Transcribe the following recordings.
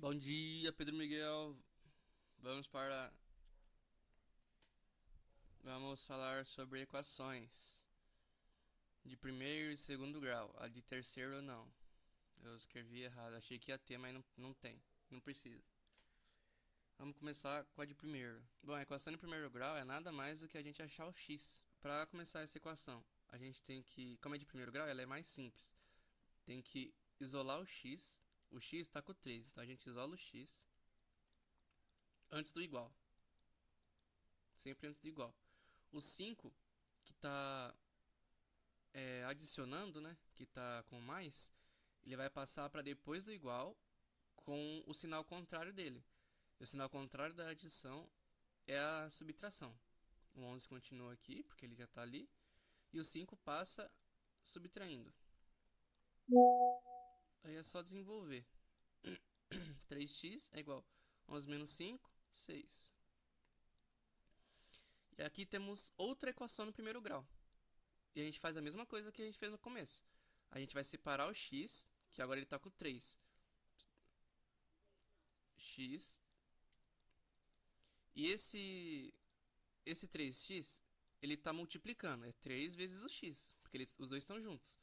Bom dia, Pedro Miguel. Vamos para. Vamos falar sobre equações de primeiro e segundo grau. A de terceiro não. Eu escrevi errado. Achei que ia ter, mas não tem. Não precisa. Vamos começar com a de primeiro. Bom, a equação de primeiro grau é nada mais do que a gente achar o x. Para começar essa equação, a gente tem que. Como é de primeiro grau, ela é mais simples. Tem que isolar o x. O x está com 3, então a gente isola o x antes do igual. Sempre antes do igual. O 5 que está adicionando, né, que está com mais, ele vai passar para depois do igual com o sinal contrário dele. E o sinal contrário da adição é a subtração. O 11 continua aqui, porque ele já está ali, e o 5 passa subtraindo. Aí é só desenvolver. 3x é igual a 11 menos 5, 6. E aqui temos outra equação no primeiro grau. E a gente faz a mesma coisa que a gente fez no começo. A gente vai separar o x, que agora ele está com 3. X. E esse 3x, ele está multiplicando. É 3 vezes o x, porque os dois estão juntos.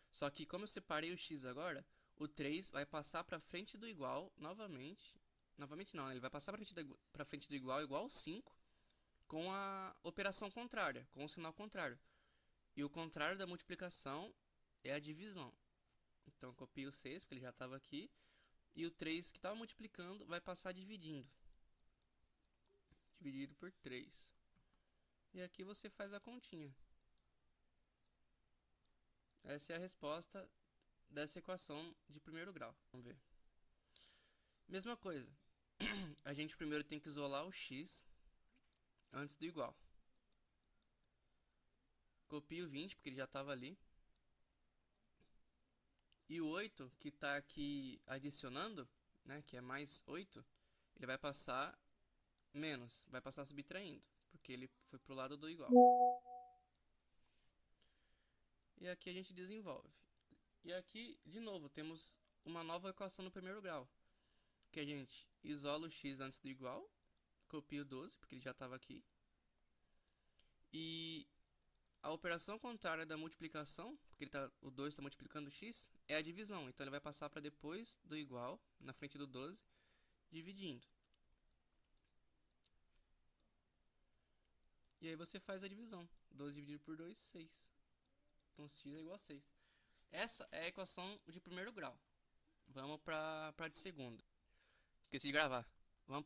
Só que como eu separei o x agora, o 3 vai passar para frente do igual novamente. Novamente não, né? Ele vai passar para frente do igual, igual 5, com a operação contrária, com o sinal contrário. E o contrário da multiplicação é a divisão. Então eu copio o 6, porque ele já estava aqui. E o 3 que estava multiplicando vai passar dividindo. Dividido por 3. E aqui você faz a continha. Essa é a resposta dessa equação de primeiro grau. Vamos ver. Mesma coisa. A gente primeiro tem que isolar o x antes do igual. Copio o 20, porque ele já estava ali. E o 8, que está aqui adicionando, né, que é mais 8, ele vai passar menos, vai passar subtraindo, porque ele foi para o lado do igual. E aqui a gente desenvolve. E aqui, de novo, temos uma nova equação no primeiro grau, que a gente isola o x antes do igual, copia o 12, porque ele já estava aqui, e a operação contrária da multiplicação, porque o 2 está multiplicando o x, é a divisão. Então ele vai passar para depois do igual, na frente do 12, dividindo. E aí você faz a divisão. 12 dividido por 2, 6. Então x é igual a 6. Essa é a equação de primeiro grau. Vamos para a de segundo. Esqueci de gravar. Vamos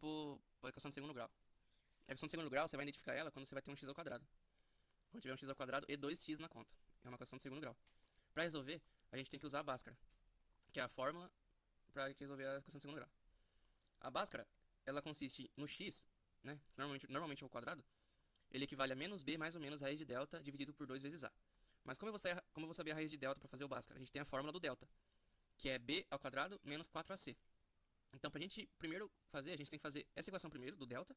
para a equação de segundo grau. A equação de segundo grau, você vai identificar ela quando você vai ter um x ao quadrado. Quando tiver um x ao quadrado e 2x na conta. É uma equação de segundo grau. Para resolver, a gente tem que usar a Bhaskara, que é a fórmula para resolver a equação de segundo grau. A Bhaskara, ela consiste no x, né? Normalmente ao quadrado, ele equivale a menos b mais ou menos raiz de delta dividido por 2 vezes a. Mas como eu vou saber a raiz de delta para fazer o Bhaskara? A gente tem a fórmula do delta, que é b ao quadrado menos 4ac. Então, para a gente primeiro fazer, a gente tem que fazer essa equação primeiro, do delta.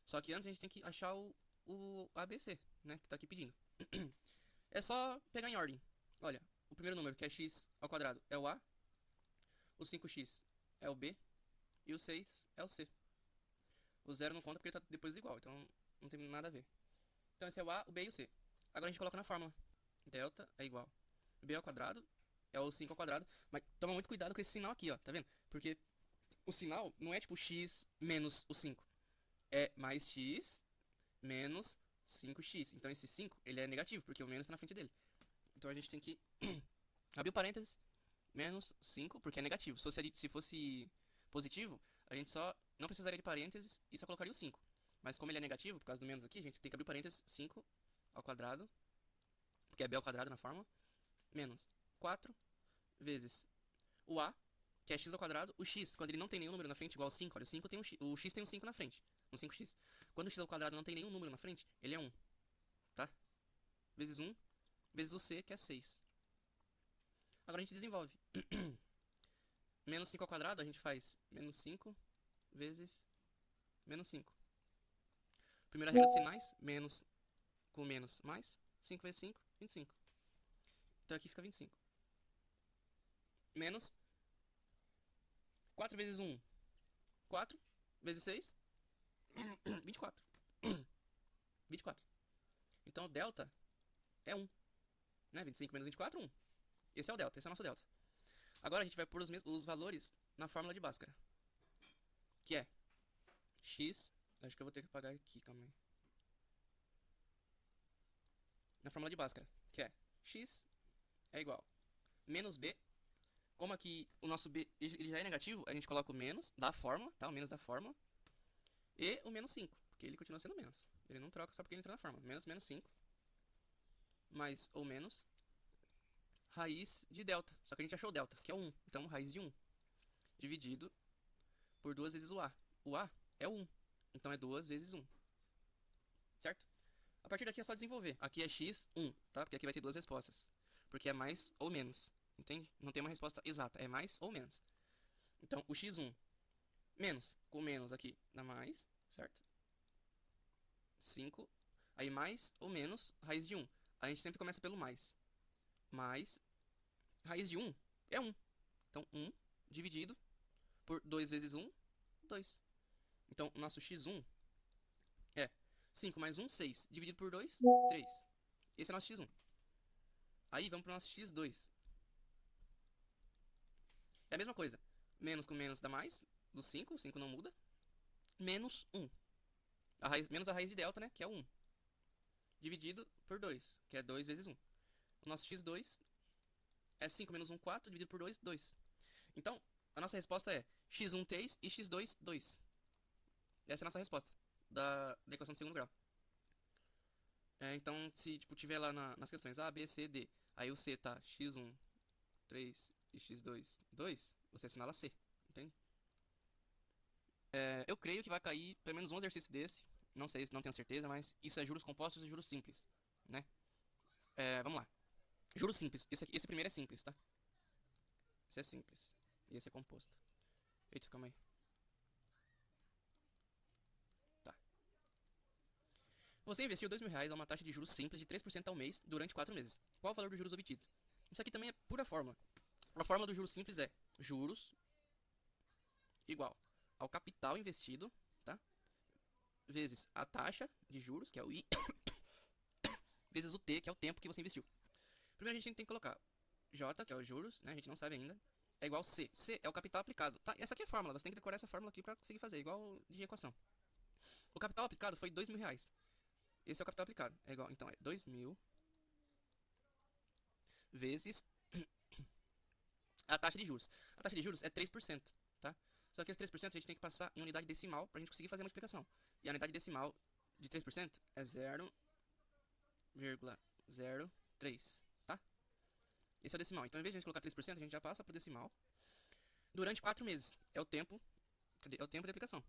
Só que antes a gente tem que achar o ABC, né? Que está aqui pedindo. É só pegar em ordem. Olha, o primeiro número, que é x ao quadrado, é o a. O 5x é o b. E o 6 é o c. O zero não conta porque ele está depois do igual, então não tem nada a ver. Então esse é o a, o b e o c. Agora a gente coloca na fórmula. Delta é igual b ao quadrado é o 5 ao quadrado. Mas toma muito cuidado com esse sinal aqui, ó. Tá vendo? Porque o sinal não é tipo x menos o 5. É mais x menos 5x. Então esse 5, ele é negativo, porque o menos está na frente dele. Então a gente tem que abrir o parênteses, menos 5, porque é negativo. Se fosse positivo, a gente só não precisaria de parênteses e só colocaria o 5. Mas como ele é negativo, por causa do menos aqui, a gente tem que abrir o parênteses 5 ao quadrado, porque é b ao quadrado na fórmula, menos 4 vezes o a, que é x ao quadrado, o x, quando ele não tem nenhum número na frente, igual a 5, olha, o x tem um 5 na frente, um 5x. Quando o x ao quadrado não tem nenhum número na frente, ele é 1, tá? Vezes 1, vezes o c, que é 6. Agora a gente desenvolve. Menos 5 ao quadrado, a gente faz menos 5 vezes menos 5. Primeira regra de sinais, menos com menos mais, 5 vezes 5, 25. Então aqui fica 25. Menos 4 vezes 1. 4 vezes 6, 24. 24. Então o delta é 1. Né? 25 menos 24, 1. Esse é o delta, esse é o nosso delta. Agora a gente vai pôr os valores na fórmula de Bhaskara. Que é x... Acho que eu vou ter que apagar aqui, calma aí. Na fórmula de Bhaskara, que é x é igual menos b. Como aqui o nosso b ele já é negativo, a gente coloca o menos da fórmula, tá? O menos da fórmula. E o menos 5, porque ele continua sendo menos. Ele não troca só porque ele entrou na fórmula. Menos 5, mais ou menos raiz de delta. Só que a gente achou o delta, que é 1. Então, raiz de 1 dividido por 2 vezes o a. O a é 1, então é 2 vezes 1. Certo? A partir daqui é só desenvolver. Aqui é x, 1, tá? Porque aqui vai ter duas respostas. Porque é mais ou menos, entende? Não tem uma resposta exata, é mais ou menos. Então, o x1 menos, com menos aqui dá mais, certo? 5, aí mais ou menos raiz de 1. A gente sempre começa pelo mais. Mais raiz de 1 é 1. Então, 1 dividido por 2 vezes 1, 2. Então, o nosso x1 é 5 mais 1, 6. Dividido por 2, 3. Esse é o nosso x1. Aí, vamos para o nosso x2. É a mesma coisa. Menos com menos dá mais. Do 5, o 5 não muda. Menos 1. Menos a raiz de delta, né? Que é 1. Dividido por 2, que é 2 vezes 1. O nosso x2 é 5 menos 1, 4. Dividido por 2, 2. Então, a nossa resposta é x1, 3 e x2, 2. Essa é a nossa resposta da equação de segundo grau. Então, se tipo, tiver lá nas questões A, B, C, D, aí o C tá x1, 3 e x2, 2, você assinala C, entende? Eu creio que vai cair pelo menos um exercício desse, não sei, não tenho certeza, mas isso é juros compostos e juros simples, né? Vamos lá. Juros simples, esse primeiro é simples, tá? Esse é simples, e esse é composto. Eita, calma aí. Tá. Você investiu R$ 2.000 a uma taxa de juros simples de 3% ao mês durante 4 meses. Qual o valor dos juros obtidos? Isso aqui também é pura fórmula. A fórmula do juros simples é juros igual ao capital investido, tá? Vezes a taxa de juros, que é o I, vezes o T, que é o tempo que você investiu. Primeiro a gente tem que colocar J, que é os juros, né? A gente não sabe ainda. É igual C. C é o capital aplicado, tá? Essa aqui é a fórmula, você tem que decorar essa fórmula aqui pra conseguir fazer, igual de equação. O capital aplicado foi R$ 2.000. Esse é o capital aplicado. É igual, então é 2.000 vezes a taxa de juros. A taxa de juros é 3%, tá? Só que esse 3% a gente tem que passar em unidade decimal pra gente conseguir fazer a multiplicação. E a unidade decimal de 3% é 0,03, tá? Esse é o decimal. Então, em vez de a gente colocar 3%, a gente já passa pro decimal. Durante 4 meses. É o tempo. Cadê? É o tempo de aplicação.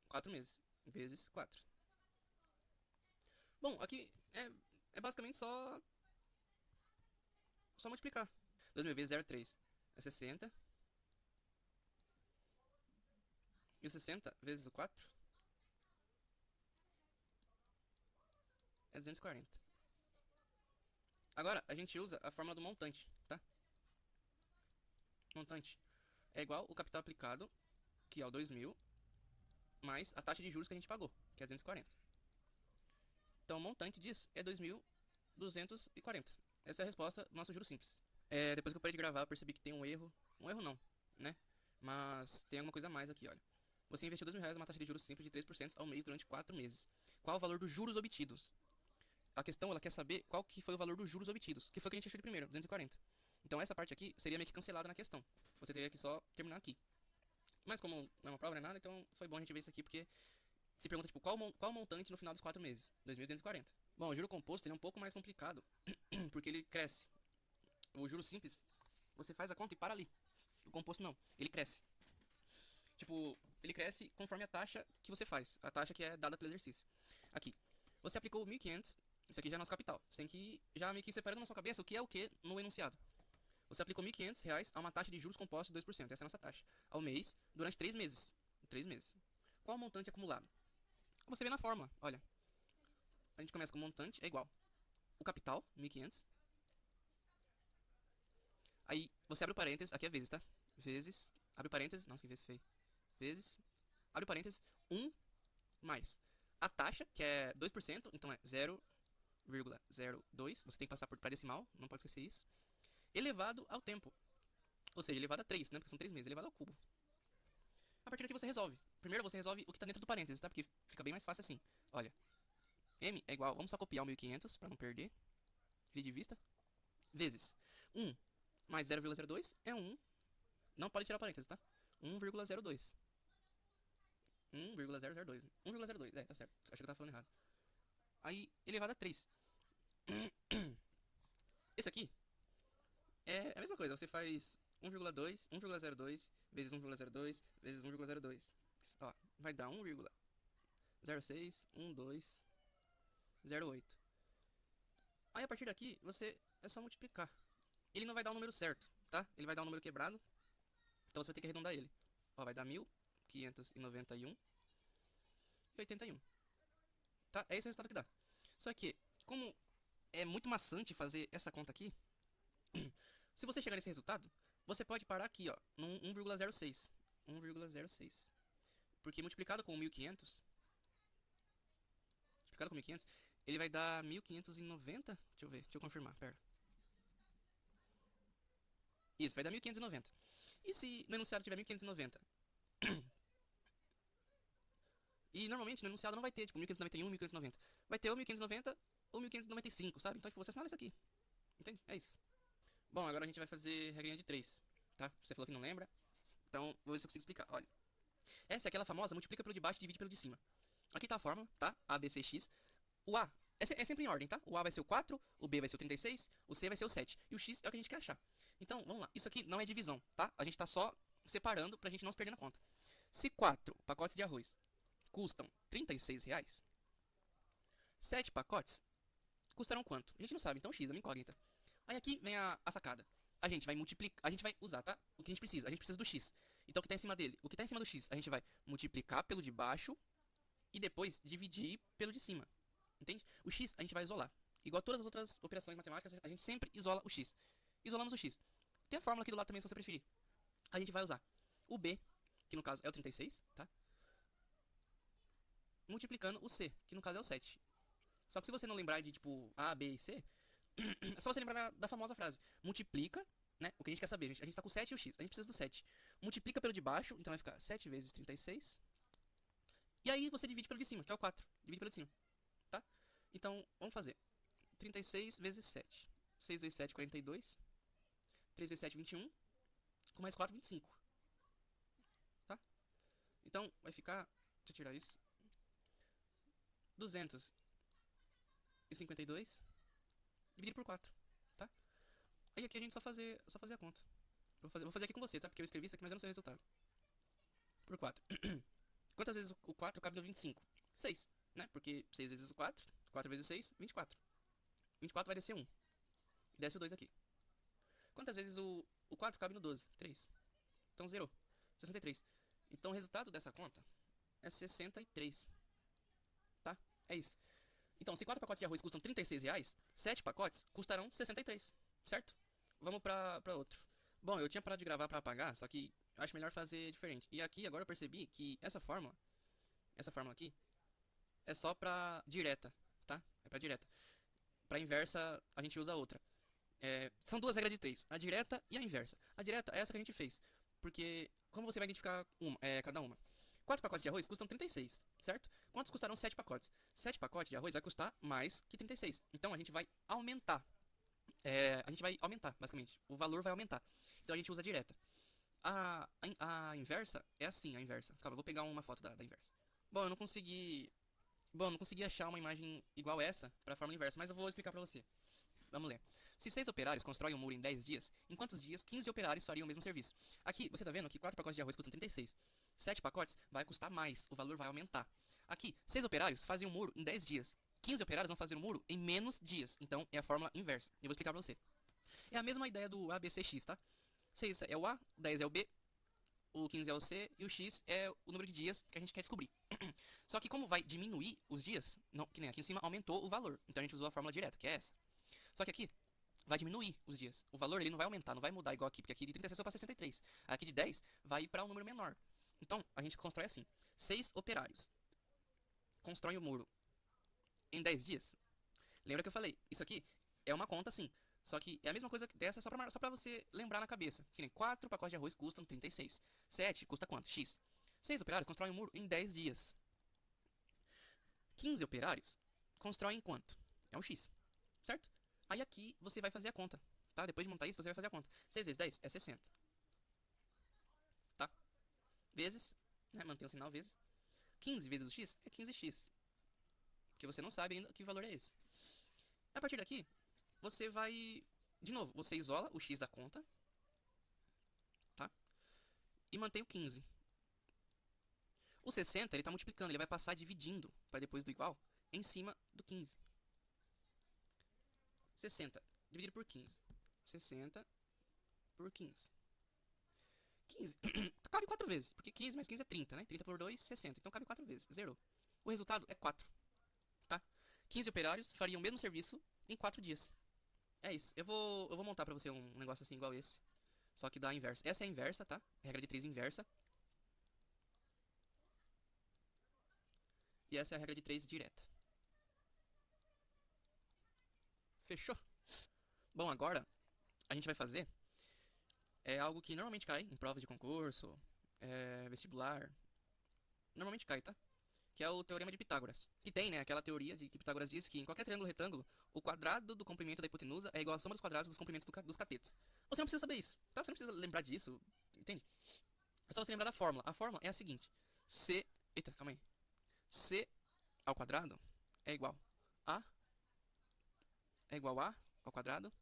4 meses. Vezes 4. Bom, aqui é basicamente só multiplicar. 2.000 vezes 0,3 é 60. E o 60 vezes o 4 é 240. Agora, a gente usa a fórmula do montante, tá? Montante é igual o capital aplicado, que é o 2.000, mais a taxa de juros que a gente pagou, que é 240. Então, o montante disso é 2.240. Essa é a resposta do nosso juros simples. Depois que eu parei de gravar, eu percebi que tem um erro. Um erro não, né? Mas tem alguma coisa a mais aqui, olha. Você investiu R$ 2.000 numa taxa de juros simples de 3% ao mês durante 4 meses. Qual o valor dos juros obtidos? A questão, ela quer saber qual que foi o valor dos juros obtidos, que foi o que a gente achou de primeiro, 240. Então essa parte aqui seria meio que cancelada na questão. Você teria que só terminar aqui. Mas como não é uma prova nem nada, então foi bom a gente ver isso aqui, porque se pergunta, tipo, qual montante no final dos 4 meses? 2.240. Bom, o juro composto ele é um pouco mais complicado, porque ele cresce. O juro simples, você faz a conta e para ali. O composto não, ele cresce. Tipo, ele cresce conforme a taxa que você faz, a taxa que é dada pelo exercício. Aqui, você aplicou 1.500, isso aqui já é nosso capital. Você tem que ir já meio que separando na sua cabeça o que é o que no enunciado. Você aplicou R$ 1.500 a uma taxa de juros compostos de 2%, essa é a nossa taxa, ao mês, durante 3 meses. 3 meses. Qual o montante acumulado? Você vê na fórmula, olha. A gente começa com o montante, é igual. O capital, 1.500. Aí, você abre o parênteses, aqui é vezes, tá? Vezes, abre o parênteses, nossa, que vezes feio. Vezes abre parênteses, 1 mais a taxa, que é 2%, então é 0,02, você tem que passar para decimal, não pode esquecer isso, elevado ao tempo, ou seja, elevado a 3, né, porque são 3 meses, elevado ao cubo. A partir daqui você resolve. Primeiro você resolve o que está dentro do parênteses, tá? Porque fica bem mais fácil assim. Olha, m é igual, vamos só copiar o 1500 para não perder ele de vista, vezes 1 mais 0,02 é 1, não pode tirar parênteses, tá? 1,02. 1,002. 1,02, tá certo. Acho que eu tava falando errado. Aí, elevado a 3. Esse aqui é a mesma coisa. Você faz 1,2, 1,02 vezes 1,02 vezes 1,02. Ó, vai dar 1,061208. Aí, a partir daqui, você é só multiplicar. Ele não vai dar o número certo, tá? Ele vai dar um número quebrado. Então, você vai ter que arredondar ele. Ó, vai dar 1591,81. Tá? É esse o resultado que dá. Só que, como é muito maçante fazer essa conta aqui, se você chegar nesse resultado, você pode parar aqui, ó, no 1,06. 1,06. Porque multiplicado com 1500, ele vai dar 1590. Deixa eu ver, deixa eu confirmar, pera. Isso, vai dar 1590. E se no enunciado tiver 1590? E normalmente no enunciado não vai ter, tipo, 1591, 1590. Vai ter ou 1590 ou 1595, sabe? Então, tipo, você assinala isso aqui. Entende? É isso. Bom, agora a gente vai fazer regrinha de 3, tá? Você falou que não lembra. Então, vou ver se eu consigo explicar. Olha. Essa é aquela famosa multiplica pelo de baixo e divide pelo de cima. Aqui tá a fórmula, tá? A, B, C, X. O A é sempre em ordem, tá? O A vai ser o 4, o B vai ser o 36, o C vai ser o 7. E o X é o que a gente quer achar. Então, vamos lá. Isso aqui não é divisão, tá? A gente tá só separando pra gente não se perder na conta. Se 4 pacotes de arroz custam R$36, 7 pacotes custarão quanto? A gente não sabe, então X é uma incógnita. Aí aqui vem a sacada. A gente vai multiplicar, a gente vai usar, tá? O que a gente precisa? A gente precisa do X. Então o que tá em cima dele? O que tá em cima do X, a gente vai multiplicar pelo de baixo e depois dividir pelo de cima. Entende? O X a gente vai isolar. Igual todas as outras operações matemáticas, a gente sempre isola o X. Isolamos o X. Tem a fórmula aqui do lado também, se você preferir. A gente vai usar o B, que no caso é o 36, tá? Multiplicando o C, que no caso é o 7. Só que se você não lembrar de, tipo, A, B e C, é só você lembrar da famosa frase. Multiplica, né? O que a gente quer saber. A gente tá com o 7 e o X. A gente precisa do 7. Multiplica pelo de baixo, então vai ficar 7 vezes 36. E aí você divide pelo de cima, que é o 4. Divide pelo de cima, tá? Então, vamos fazer. 36 vezes 7. 6 vezes 7, 42. 3 vezes 7, 21. Com mais 4, 25. Tá? Então, vai ficar... Deixa eu tirar isso. 252 dividido por 4, tá? Aí aqui a gente só fazer a conta. Vou fazer aqui com você, tá? Porque eu escrevi isso aqui, mas eu não sei o resultado. Por 4. Quantas vezes o 4 cabe no 25? 6, né? Porque 6 vezes o 4, 4 vezes 6, 24. 24 vai descer 1. E desce o 2 aqui. Quantas vezes o 4 cabe no 12? 3. Então zerou. 63. Então o resultado dessa conta é 63. Tá? É isso. Então, se 4 pacotes de arroz custam R$36, 7 pacotes custarão 63, certo? Vamos pra outro. Bom, eu tinha parado de gravar pra apagar, só que eu acho melhor fazer diferente. E aqui, agora eu percebi que essa fórmula aqui, é só pra direta, tá? É pra direta. Pra inversa, a gente usa outra. São duas regras de 3, a direta e a inversa. A direta é essa que a gente fez, porque como você vai identificar cada uma? 4 pacotes de arroz custam 36, certo? Quantos custarão 7 pacotes? 7 pacotes de arroz vai custar mais que 36. Então a gente vai aumentar. Basicamente. O valor vai aumentar. Então a gente usa a direta. A inversa é assim, a inversa. Calma, eu vou pegar uma foto da inversa. Bom, eu não consegui achar uma imagem igual essa para a fórmula inversa, mas eu vou explicar para você. Vamos ler. Se 6 operários constroem um muro em 10 dias, em quantos dias 15 operários fariam o mesmo serviço? Aqui, você está vendo que 4 pacotes de arroz custam 36. 7 pacotes vai custar mais, o valor vai aumentar. Aqui, 6 operários fazem um muro em 10 dias. 15 operários vão fazer um muro em menos dias. Então, é a fórmula inversa. Eu vou explicar pra você. É a mesma ideia do ABCX, tá? 6 é o A, 10 é o B, o 15 é o C e o X é o número de dias que a gente quer descobrir. Só que como vai diminuir os dias, não, que nem aqui em cima aumentou o valor. Então a gente usou a fórmula direta, que é essa. Só que aqui vai diminuir os dias. O valor ele não vai aumentar, não vai mudar igual aqui, porque aqui de 36 vai para 63. Aqui de 10 vai para um número menor. Então, a gente constrói assim. 6 operários constroem o muro em 10 dias. Lembra que eu falei? Isso aqui é uma conta assim. Só que é a mesma coisa dessa só pra você lembrar na cabeça. Que nem 4 pacotes de arroz custam 36. 7 custa quanto? X. 6 operários constroem um muro em 10 dias. 15 operários constroem quanto? É um X. Certo? Aí aqui você vai fazer a conta. Tá? Depois de montar isso, você vai fazer a conta. 6 vezes 10 é 60. Tá? Vezes, né? Mantém o sinal vezes. 15 vezes o X é 15x. Porque você não sabe ainda que valor é esse. A partir daqui, você vai... De novo, você isola o X da conta. Tá? E mantém o 15. O 60, ele está multiplicando. Ele vai passar dividindo para depois do igual em cima do 15. 60 dividido por 15. 60 por 15. 15. Cabe 4 vezes. Porque 15 mais 15 é 30, né? 30 por 2, 60. Então cabe 4 vezes. Zerou. O resultado é 4. Tá? 15 operários fariam o mesmo serviço em 4 dias. É isso. Eu vou montar pra você um negócio assim igual esse. Só que dá a inversa. Essa é a inversa, tá? Regra de 3 inversa. E essa é a regra de 3 direta. Fechou? Bom, agora a gente vai fazer algo que normalmente cai em provas de concurso, vestibular. Normalmente cai, tá? Que é o teorema de Pitágoras. Que tem, né, aquela teoria de que Pitágoras diz que em qualquer triângulo retângulo, o quadrado do comprimento da hipotenusa é igual à soma dos quadrados dos comprimentos dos catetos. Você não precisa saber isso, tá? Você não precisa lembrar disso, entende? É só você lembrar da fórmula. A fórmula é a seguinte. C... Eita, calma aí. C ao quadrado é igual a... É igual a ao quadrado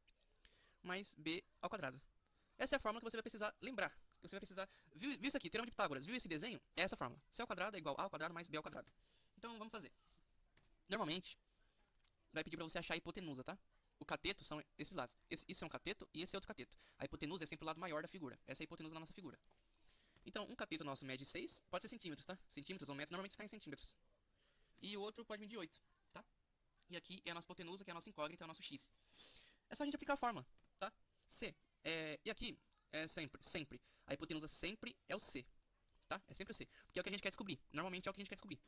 mais B ao quadrado. Essa é a fórmula que você vai precisar lembrar. Você vai precisar... Viu isso aqui? Teorema de Pitágoras. Viu esse desenho? É essa fórmula. C ao quadrado é igual a ao quadrado mais B ao quadrado. Então, vamos fazer. Normalmente, vai pedir pra você achar a hipotenusa, tá? O cateto são esses lados. Isso é um cateto e esse é outro cateto. A hipotenusa é sempre o lado maior da figura. Essa é a hipotenusa da nossa figura. Então, um cateto nosso mede 6, pode ser centímetros, tá? Centímetros ou metros, normalmente cai em centímetros. E o outro pode medir 8, tá? E aqui é a nossa hipotenusa, que é a nossa incógnita, é o nosso x. É só a gente aplicar a fórmula, tá? C. E aqui é sempre. A hipotenusa sempre é o C, tá? É sempre o C. Porque é o que a gente quer descobrir. Normalmente é o que a gente quer descobrir.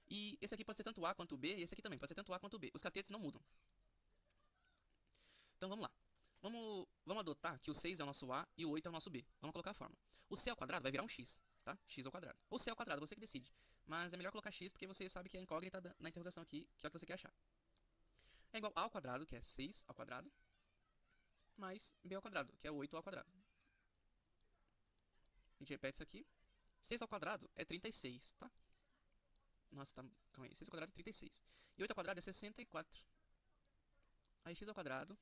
E esse aqui pode ser tanto A quanto B, e esse aqui também pode ser tanto A quanto B. Os catetos não mudam. Então vamos lá. Vamos adotar que o 6 é o nosso A e o 8 é o nosso B. Vamos colocar a fórmula. O C ao quadrado vai virar um x, tá? X ao quadrado. Ou C ao quadrado, você que decide. Mas é melhor colocar x porque você sabe que é a incógnita na interrogação aqui, que é o que você quer achar. É igual A ao quadrado, que é 6 ao quadrado, mais B ao quadrado, que é 8 ao quadrado. A gente repete isso aqui. 6 ao quadrado é 36, tá? Nossa, tá... Calma aí. 6 ao quadrado é 36. E 8 ao quadrado é 64. Aí x ao quadrado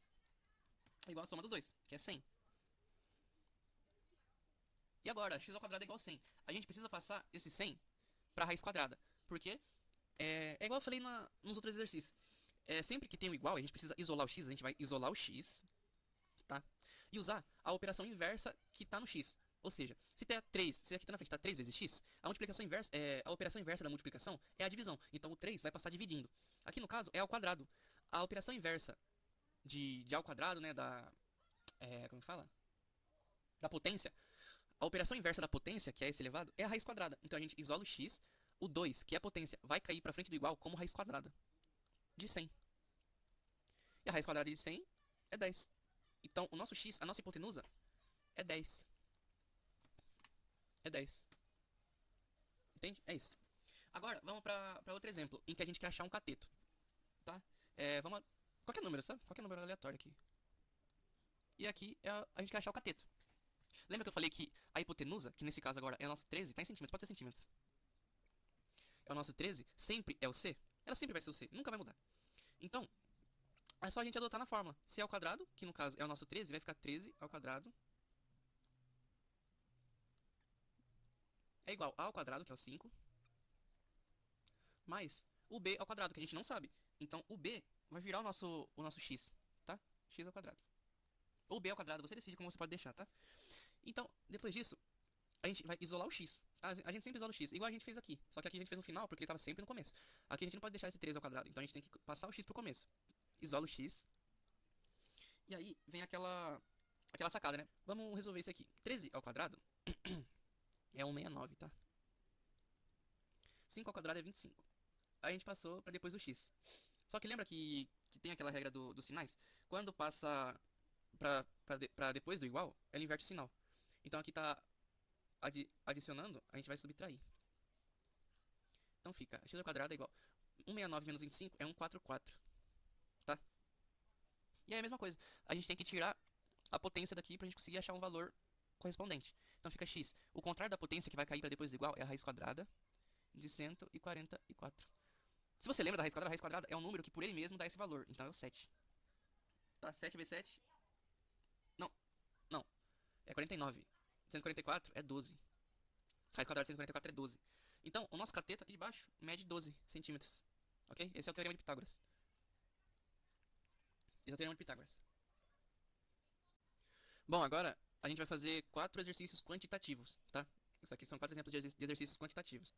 é igual a soma dos dois, que é 100. E agora, x ao quadrado é igual a 100. A gente precisa passar esse 100 para a raiz quadrada. Porque é igual eu falei nos outros exercícios. Sempre que tem o igual, a gente precisa isolar o x. A gente vai isolar o x, tá? E usar a operação inversa que está no x. Ou seja, se aqui tá na frente está 3 vezes x, a multiplicação inversa, a operação inversa da multiplicação é a divisão. Então o 3 vai passar dividindo. Aqui no caso é ao quadrado. A operação inversa de ao quadrado, né, como fala? Da potência. A operação inversa da potência, que é esse elevado, é a raiz quadrada. Então a gente isola o x, o 2, que é a potência, vai cair para frente do igual como raiz quadrada de 100. E a raiz quadrada de 100 é 10. Então o nosso x, a nossa hipotenusa, é 10. É 10. Entende? É isso. Agora, vamos para outro exemplo, em que a gente quer achar um cateto. Tá? Qualquer número, sabe? Qualquer número aleatório aqui. E aqui a gente quer achar o cateto. Lembra que eu falei que a hipotenusa, que nesse caso agora é o nosso 13, tá em centímetros, pode ser centímetros. É o nosso 13, sempre é o C. Ela sempre vai ser o C, nunca vai mudar. Então, é só a gente adotar na fórmula. C ao quadrado, que no caso é o nosso 13, vai ficar 13 ao quadrado. É igual a ao quadrado, que é o 5. Mais o B ao quadrado, que a gente não sabe. Então, o B vai virar o nosso X, tá? X ao quadrado. Ou B ao quadrado, você decide como você pode deixar, tá? Então, depois disso, a gente vai isolar o x. A gente sempre isola o x, igual a gente fez aqui. Só que aqui a gente fez no final, porque ele estava sempre no começo. Aqui a gente não pode deixar esse 13 ao quadrado, então a gente tem que passar o x pro começo. Isola o x. E aí vem aquela sacada, né? Vamos resolver isso aqui. 13 ao quadrado é 169, tá? 5 ao quadrado é 25. Aí a gente passou para depois do x. Só que lembra que tem aquela regra dos sinais? Quando passa para depois do igual, ela inverte o sinal. Então aqui tá adicionando, a gente vai subtrair. Então fica, x ao quadrado é igual 169 menos 25 é 144, tá? E aí a mesma coisa, a gente tem que tirar a potência daqui pra gente conseguir achar um valor correspondente. Então fica x. O contrário da potência que vai cair para depois do igual é a raiz quadrada de 144. Se você lembra da raiz quadrada é um número que por ele mesmo dá esse valor, então é o 7. Tá, 7 vezes 7... Não, não, é 49. 144 é 12. Raiz quadrada de 144 é 12. Então, o nosso cateto aqui de baixo mede 12 centímetros. Ok? Esse é o teorema de Pitágoras. Esse é o teorema de Pitágoras. Bom, agora a gente vai fazer 4 exercícios quantitativos, tá? Isso aqui são 4 exemplos de exercícios quantitativos.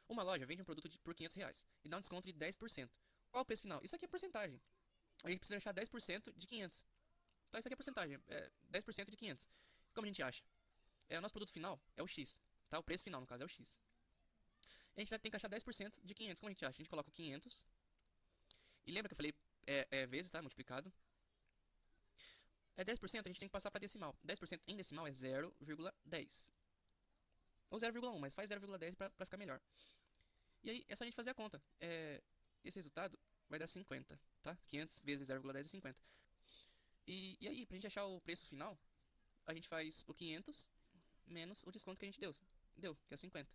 Uma loja vende um produto por R$ 500 e dá um desconto de 10%. Qual o preço final? Isso aqui é porcentagem. A gente precisa achar 10% de 500. Então isso aqui é porcentagem, é 10% de 500. Como a gente acha? O nosso produto final é o X, tá? O preço final, no caso, é o X. A gente tem que achar 10% de 500. Como a gente acha? A gente coloca o 500. E lembra que eu falei vezes, tá? Multiplicado. 10%, a gente tem que passar para decimal. 10% em decimal é 0,10. Ou 0,1, mas faz 0,10 para ficar melhor. E aí é só a gente fazer a conta. Esse resultado vai dar 50, tá? 500 vezes 0,10 é 50. E aí, pra gente achar o preço final, a gente faz o 500 menos o desconto que a gente deu, que é 50.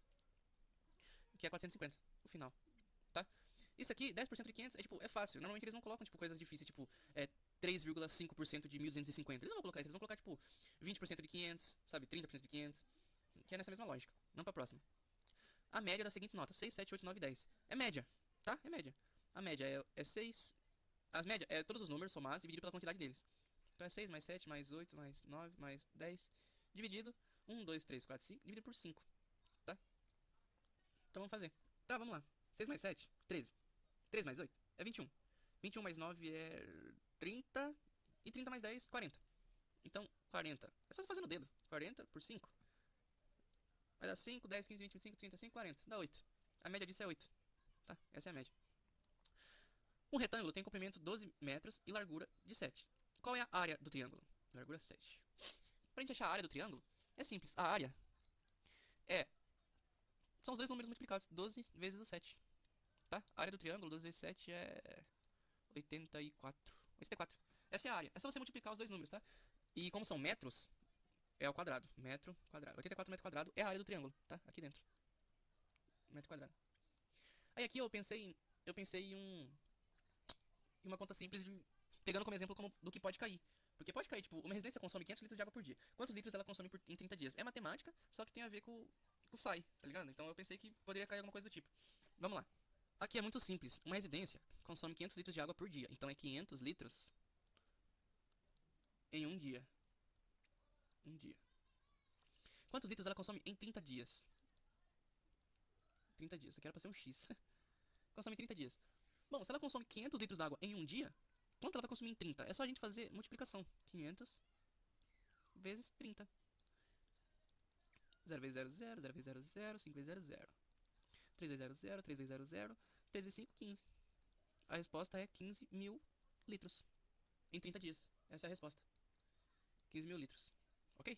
Que é 450, o final, tá? Isso aqui, 10% de 500, é fácil. Normalmente eles não colocam, coisas difíceis, 3,5% de 1.250. Eles não vão colocar isso, eles vão colocar, 20% de 500, sabe? 30% de 500, que é nessa mesma lógica. Vamos pra próxima. A média das seguintes notas, 6, 7, 8, 9, 10. É média, tá? É média. A média é 6... A média é todos os números somados dividido pela quantidade deles. Então é 6 mais 7 mais 8 mais 9 mais 10 dividido 1, 2, 3, 4, 5 dividido por 5, tá? Então vamos fazer. Tá, vamos lá. 6 mais 7, 13. 3 mais 8 é 21. 21 mais 9 é 30. E 30 mais 10, 40. Então, 40. É só você fazer no dedo. 40 por 5. Vai dar 5, 10, 15, 20, 25, 35, 40. Dá 8. A média disso é 8. Tá? Essa é a média. Um retângulo tem comprimento 12 metros e largura de 7. Qual é a área do triângulo? Largura 7. Pra gente achar a área do triângulo, é simples. A área são os dois números multiplicados. 12 vezes o 7. Tá? A área do triângulo, 12 vezes 7 é 84. 84. Essa é a área. É só você multiplicar os dois números, tá? E como são metros, é ao quadrado. Metro quadrado. 84 metro quadrado é a área do triângulo, tá? Aqui dentro. Metro quadrado. Aí aqui eu pensei em uma conta simples, pegando como exemplo do que pode cair. Porque pode cair, uma residência consome 500 litros de água por dia. Quantos litros ela consome em 30 dias? É matemática, só que tem a ver com o SAI, tá ligado? Então eu pensei que poderia cair alguma coisa do tipo. Vamos lá. Aqui é muito simples. Uma residência consome 500 litros de água por dia. Então é 500 litros em um dia. Um dia. Quantos litros ela consome em 30 dias? 30 dias. Isso aqui era pra ser um X. Consome em 30 dias. Bom, se ela consome 500 litros d'água em um dia, quanto ela vai consumir em 30? É só a gente fazer multiplicação. 500 vezes 30. 0 vezes 0, 0. 0 vezes 0, 0. 5 vezes 0, 0. 3 vezes 0, 0. 3 vezes 0, 0. 3 vezes 5, 15. A resposta é 15 mil litros. Em 30 dias. Essa é a resposta. 15 mil litros. Ok?